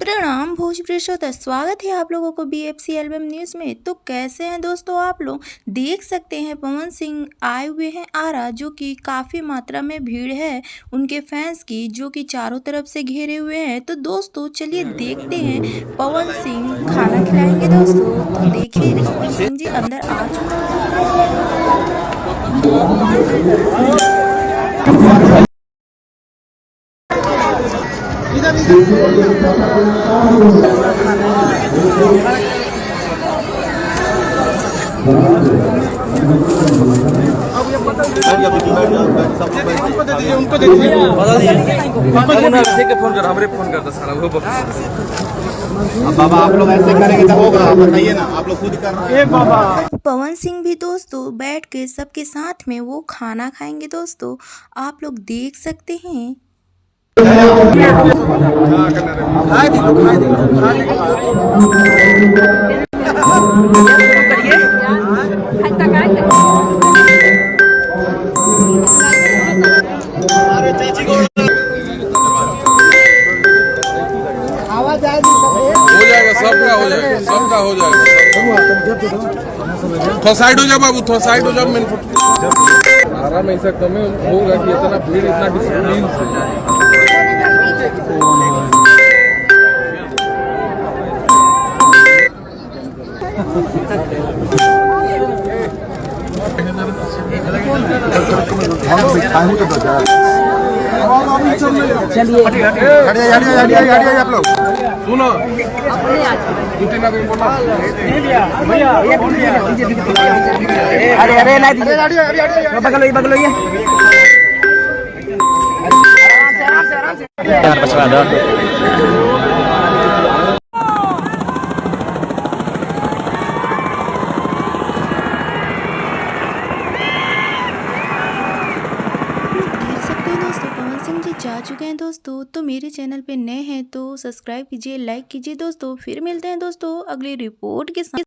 प्रणाम भोजपुरी श्रोता, स्वागत है आप लोगों को बीएफसी एल्बम न्यूज़ में। तो कैसे हैं दोस्तों, आप लोग देख सकते हैं पवन सिंह आए हुए हैं आरा, जो कि काफ़ी मात्रा में भीड़ है उनके फैंस की, जो कि चारों तरफ से घेरे हुए हैं। तो दोस्तों चलिए देखते हैं, पवन सिंह खाना खिलाएंगे दोस्तों। तो देखिए पवन सिंह जी अंदर आ चुके उनको दे दीजिए फोन कर, हमरे फोन करता सारा वो। बाबा आप लोग ऐसे करेंगे तो होगा? बताइए ना, आप लोग खुद कर रहे हैं। बाबा पवन सिंह भी दोस्तों बैठ के सबके साथ में वो खाना खाएंगे दोस्तों, आप लोग देख सकते हैं। हो जाएगा, सबका हो जाएगा, सबका हो जाएगा। थोड़ा साइड हो जा बाबू, थोड़ा साइड हो जा। आराम ऐसा कम होगा कि इतना भीड़, इतना डिसिप्लिन से। चलिए आप लोग सुनो, अरे ला दीजिए, बगलो ये आराम से। देख सकते हैं दोस्तों पवन सिंह जी जा चुके हैं दोस्तों। तो मेरे चैनल पे नए हैं तो सब्सक्राइब कीजिए, लाइक कीजिए दोस्तों। फिर मिलते हैं दोस्तों अगली रिपोर्ट के साथ।